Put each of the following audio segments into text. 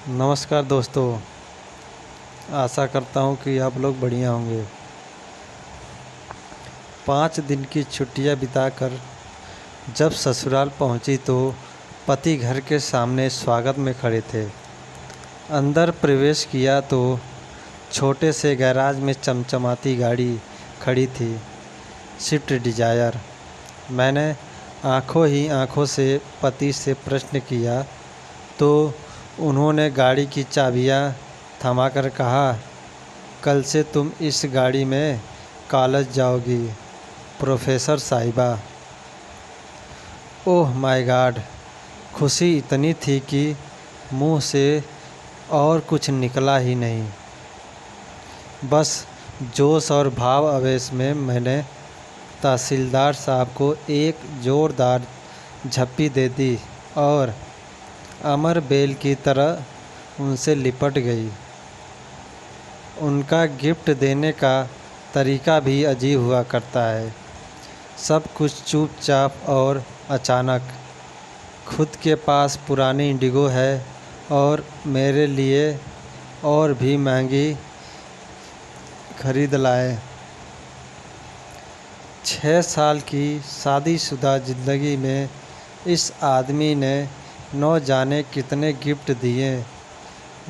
नमस्कार दोस्तों। आशा करता हूँ कि आप लोग बढ़िया होंगे। 5 दिन की छुट्टियाँ बिताकर जब ससुराल पहुँची तो पति घर के सामने स्वागत में खड़े थे। अंदर प्रवेश किया तो छोटे से गैराज में चमचमाती गाड़ी खड़ी थी, स्विफ्ट डिज़ायर। मैंने आंखों ही आंखों से पति से प्रश्न किया तो उन्होंने गाड़ी की चाबियां थमाकर कहा, कल से तुम इस गाड़ी में कॉलेज जाओगी प्रोफेसर साहिबा। Oh my God! खुशी इतनी थी कि मुंह से और कुछ निकला ही नहीं। बस जोश और भाव आवेश में मैंने तहसीलदार साहब को एक ज़ोरदार झप्पी दे दी और अमर बेल की तरह उनसे लिपट गई। उनका गिफ्ट देने का तरीका भी अजीब हुआ करता है। सब कुछ चुपचाप और अचानक। खुद के पास पुरानी इंडिगो है और मेरे लिए और भी महंगी खरीद लाए। 6 साल की शादीशुदा ज़िंदगी में इस आदमी ने न जाने कितने गिफ्ट दिए।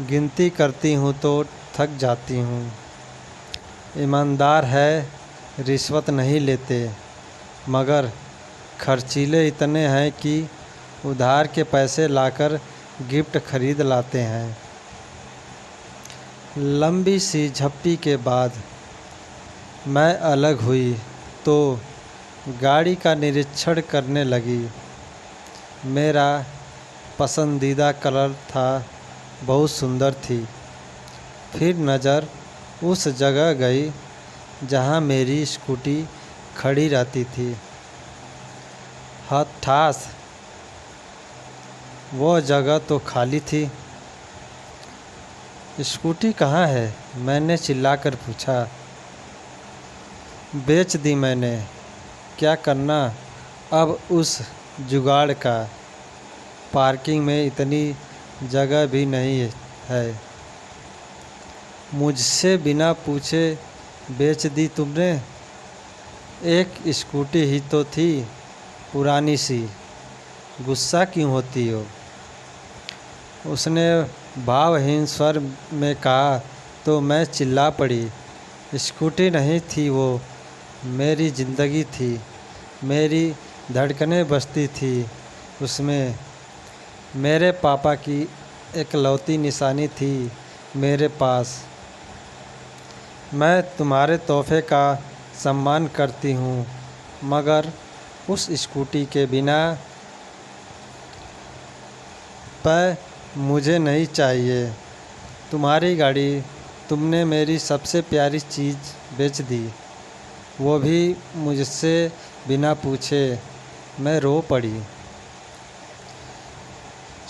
गिनती करती हूँ तो थक जाती हूँ। ईमानदार है, रिश्वत नहीं लेते, मगर खर्चीले इतने हैं कि उधार के पैसे लाकर गिफ्ट खरीद लाते हैं। लंबी सी झप्पी के बाद मैं अलग हुई तो गाड़ी का निरीक्षण करने लगी। मेरा पसंदीदा कलर था, बहुत सुंदर थी। फिर नज़र उस जगह गई जहाँ मेरी स्कूटी खड़ी रहती थी। हठास वो जगह तो खाली थी। स्कूटी कहाँ है? मैंने चिल्लाकर पूछा। बेच दी मैंने। क्या करना अब उस जुगाड़ का? पार्किंग में इतनी जगह भी नहीं है। मुझसे बिना पूछे बेच दी तुमने? एक स्कूटी ही तो थी, पुरानी सी। गुस्सा क्यों होती हो? उसने भावहीन स्वर में कहा तो मैं चिल्ला पड़ी। स्कूटी नहीं थी वो, मेरी ज़िंदगी थी। मेरी धड़कनें बजती थी उसमें। मेरे पापा की इकलौती निशानी थी मेरे पास। मैं तुम्हारे तोहफे का सम्मान करती हूँ, मगर उस स्कूटी के बिना मुझे नहीं चाहिए। तुम्हारी गाड़ी तुमने मेरी सबसे प्यारी चीज़ बेच दी, वो भी मुझसे बिना पूछे। मैं रो पड़ी।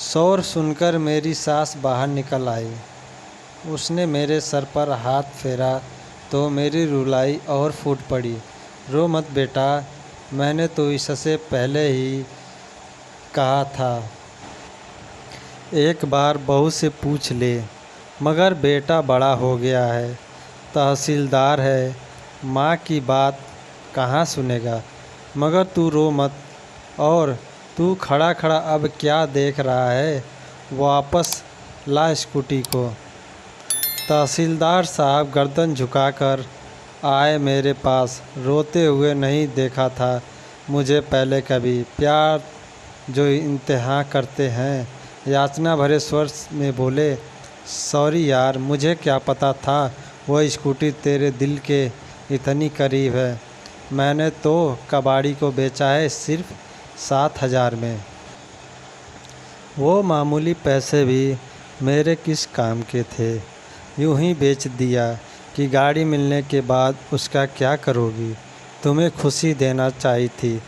शोर सुनकर मेरी सास बाहर निकल आई। उसने मेरे सर पर हाथ फेरा तो मेरी रुलाई और फूट पड़ी। रो मत बेटा, मैंने तो इससे पहले ही कहा था। एक बार बहू से पूछ ले, मगर बेटा बड़ा हो गया है, तहसीलदार है, माँ की बात कहाँ सुनेगा। मगर तू रो मत। और तू खड़ा खड़ा अब क्या देख रहा है? वापस ला स्कूटी को। तहसीलदार साहब गर्दन झुकाकर आए मेरे पास। रोते हुए नहीं देखा था मुझे पहले कभी। प्यार जो इंतहा करते हैं, याचना भरे स्वर में बोले, सॉरी यार, मुझे क्या पता था वो स्कूटी तेरे दिल के इतनी करीब है। मैंने तो कबाड़ी को बेचा है सिर्फ 7,000 में। वो मामूली पैसे भी मेरे किस काम के थे? यूं ही बेच दिया कि गाड़ी मिलने के बाद उसका क्या करोगी? तुम्हें खुशी देना चाहिए थी,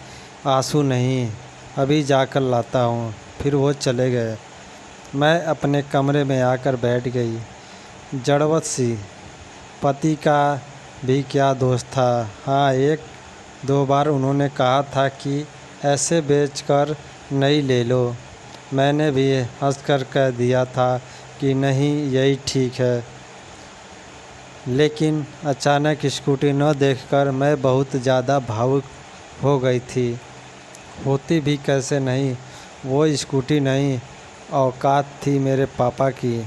आंसू नहीं। अभी जाकर लाता हूँ। फिर वो चले गए। मैं अपने कमरे में आकर बैठ गई, जड़वत सी। पति का भी क्या दोष था? हाँ, 1-2 बार उन्होंने कहा था कि ऐसे बेचकर नई ले लो। मैंने भी हंसकर कह दिया था कि नहीं यही ठीक है, लेकिन अचानक स्कूटी न देखकर मैं बहुत ज़्यादा भावुक हो गई थी। होती भी कैसे नहीं, वो स्कूटी नहीं औकात थी मेरे पापा की।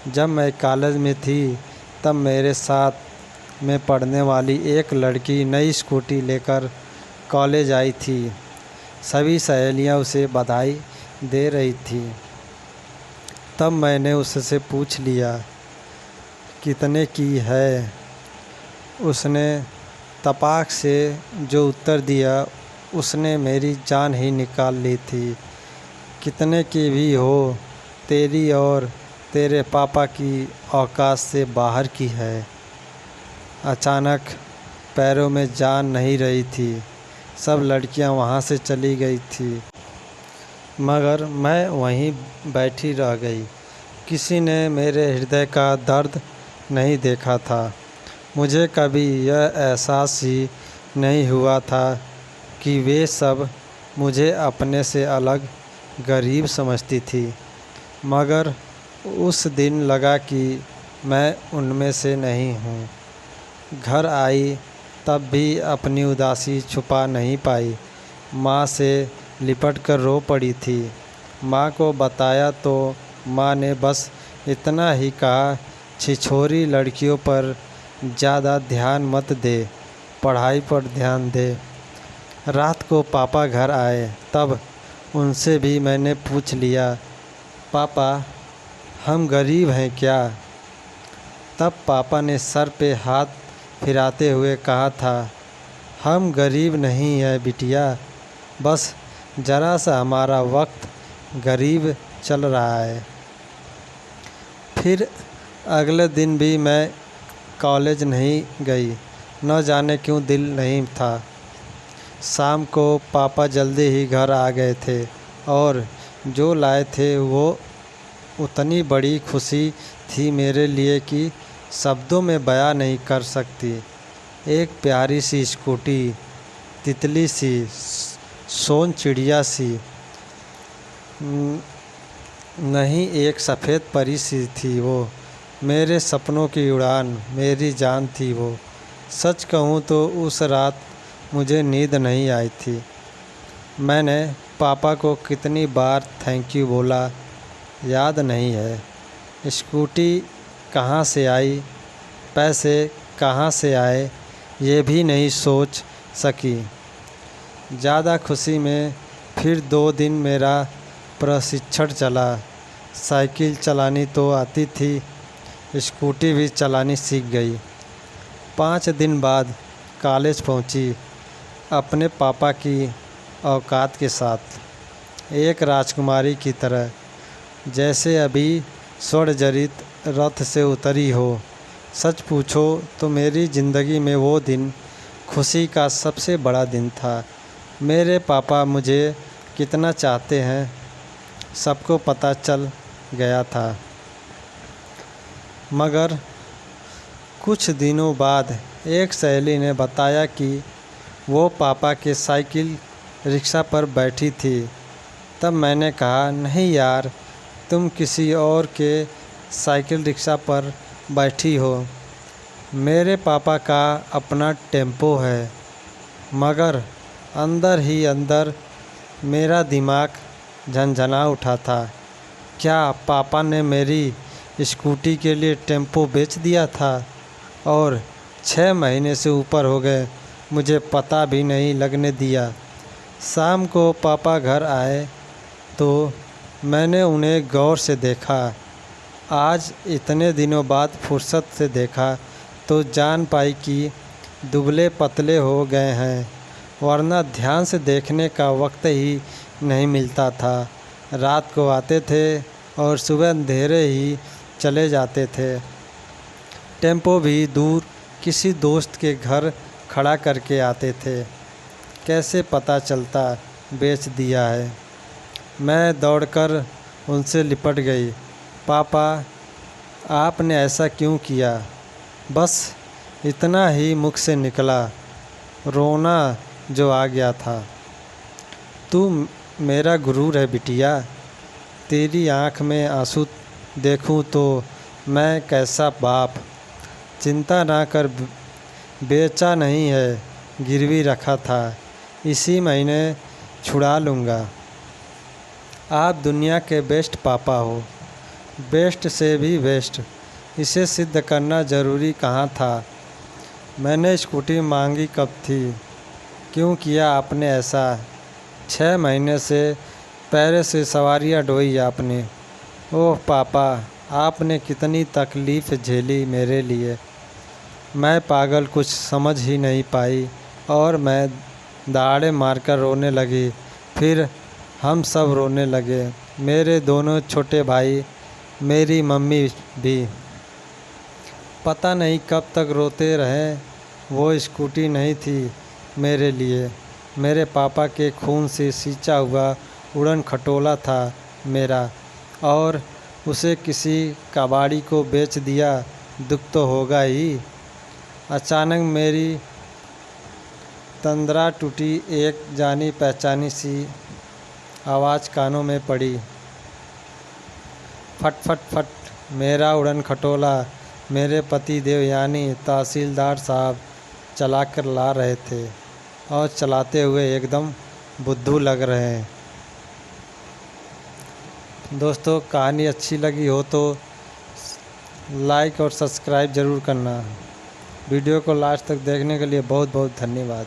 जब मैं कॉलेज में थी तब मेरे साथ में पढ़ने वाली एक लड़की नई स्कूटी लेकर कॉलेज आई थी। सभी सहेलियां उसे बधाई दे रही थी। तब मैंने उससे पूछ लिया कितने की है। उसने तपाक से जो उत्तर दिया उसने मेरी जान ही निकाल ली थी। कितने की भी हो, तेरी और तेरे पापा की औकात से बाहर की है। अचानक पैरों में जान नहीं रही थी। सब लड़कियां वहां से चली गई थी, मगर मैं वहीं बैठी रह गई। किसी ने मेरे हृदय का दर्द नहीं देखा था। मुझे कभी यह एहसास ही नहीं हुआ था कि वे सब मुझे अपने से अलग गरीब समझती थी, मगर उस दिन लगा कि मैं उनमें से नहीं हूँ। घर आई तब भी अपनी उदासी छुपा नहीं पाई। माँ से लिपट कर रो पड़ी थी। माँ को बताया तो माँ ने बस इतना ही कहा, छिछोरी लड़कियों पर ज़्यादा ध्यान मत दे, पढ़ाई पर ध्यान दे। रात को पापा घर आए तब उनसे भी मैंने पूछ लिया, पापा हम गरीब हैं क्या? तब पापा ने सर पे हाथ फिराते हुए कहा था, हम गरीब नहीं हैं बिटिया, बस ज़रा सा हमारा वक्त गरीब चल रहा है। फिर अगले दिन भी मैं कॉलेज नहीं गई। न जाने क्यों दिल नहीं था। शाम को पापा जल्दी ही घर आ गए थे और जो लाए थे वो उतनी बड़ी खुशी थी मेरे लिए कि शब्दों में बयां नहीं कर सकती। एक प्यारी सी स्कूटी, तितली सी, सोन चिड़िया सी नहीं, एक सफ़ेद परी सी थी वो। मेरे सपनों की उड़ान, मेरी जान थी वो। सच कहूँ तो उस रात मुझे नींद नहीं आई थी। मैंने पापा को कितनी बार थैंक यू बोला याद नहीं है। स्कूटी कहाँ से आई, पैसे कहाँ से आए, ये भी नहीं सोच सकी। ज़्यादा खुशी में फिर 2 दिन मेरा प्रशिक्षण चला। साइकिल चलानी तो आती थी, स्कूटी भी चलानी सीख गई। 5 दिन बाद कॉलेज पहुंची, अपने पापा की औकात के साथ, एक राजकुमारी की तरह, जैसे अभी स्वर्णजड़ित रथ से उतरी हो। सच पूछो तो मेरी ज़िंदगी में वो दिन खुशी का सबसे बड़ा दिन था। मेरे पापा मुझे कितना चाहते हैं सबको पता चल गया था। मगर कुछ दिनों बाद एक सहेली ने बताया कि वो पापा के साइकिल रिक्शा पर बैठी थी। तब मैंने कहा, नहीं यार, तुम किसी और के साइकिल रिक्शा पर बैठी हो। मेरे पापा का अपना टेम्पो है। मगर अंदर ही अंदर मेरा दिमाग झंझना उठा था। क्या पापा ने मेरी स्कूटी के लिए टेम्पो बेच दिया था? और 6 महीने से ऊपर हो गए, मुझे पता भी नहीं लगने दिया। शाम को पापा घर आए तो मैंने उन्हें गौर से देखा। आज इतने दिनों बाद फुर्सत से देखा तो जान पाई कि दुबले पतले हो गए हैं, वरना ध्यान से देखने का वक्त ही नहीं मिलता था। रात को आते थे और सुबह अंधेरे ही चले जाते थे। टेम्पो भी दूर किसी दोस्त के घर खड़ा करके आते थे। कैसे पता चलता बेच दिया है? मैं दौड़कर उनसे लिपट गई। पापा, आपने ऐसा क्यों किया? बस इतना ही मुख से निकला। रोना जो आ गया था। तू मेरा गुरूर है बिटिया, तेरी आँख में आंसू देखूं तो मैं कैसा बाप। चिंता ना कर, बेचा नहीं है, गिरवी रखा था, इसी महीने छुड़ा लूँगा। आप दुनिया के बेस्ट पापा हो, बेस्ट से भी बेस्ट। इसे सिद्ध करना ज़रूरी कहाँ था। मैंने स्कूटी मांगी कब थी, क्यों किया आपने ऐसा। 6 महीने से पैरे से सवारियाँ ढोई आपने। ओह पापा, आपने कितनी तकलीफ़ झेली मेरे लिए। मैं पागल कुछ समझ ही नहीं पाई और मैं दहाड़े मारकर रोने लगी। फिर हम सब रोने लगे, मेरे दोनों छोटे भाई, मेरी मम्मी भी। पता नहीं कब तक रोते रहे। वो स्कूटी नहीं थी मेरे लिए, मेरे पापा के खून से सींचा हुआ उड़न खटोला था मेरा, और उसे किसी कबाड़ी को बेच दिया। दुख तो होगा ही। अचानक मेरी तंद्रा टूटी। एक जानी पहचानी सी आवाज़ कानों में पड़ी। फट फट फट। मेरा उड़न खटोला मेरे पति देव यानी तहसीलदार साहब चला कर ला रहे थे, और चलाते हुए एकदम बुद्धू लग रहे हैं। दोस्तों, कहानी अच्छी लगी हो तो लाइक और सब्सक्राइब ज़रूर करना। वीडियो को लास्ट तक देखने के लिए बहुत बहुत धन्यवाद।